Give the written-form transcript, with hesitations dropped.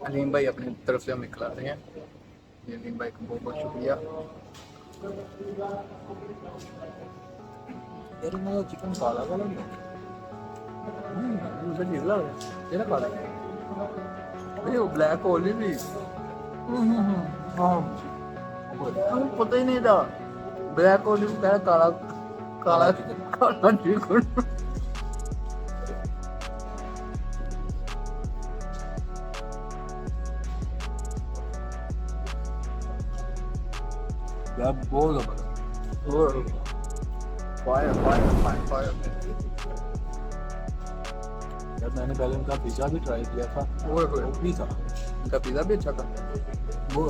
अलीम भाई अपनी तरफ से हमें खिला रहे हैं। ये अलीम भाई का बहुत बहुत शुक्रिया। यार मेरा चिकन काला काला नहीं मुझे नहीं लग रहा ये ना काला ये वो ब्लैक ओली भी हाँ हमें पता ही नहीं था ब्लैक ओली पहले काला काला काला चिकन। यार बहुत जबरदस्त। और फायर फायर फायर फायर यार मैंने पहले उनका पिज़्ज़ा भी ट्राई किया था, वो वो भी था। इनका पिज़्ज़ा भी अच्छा था। वो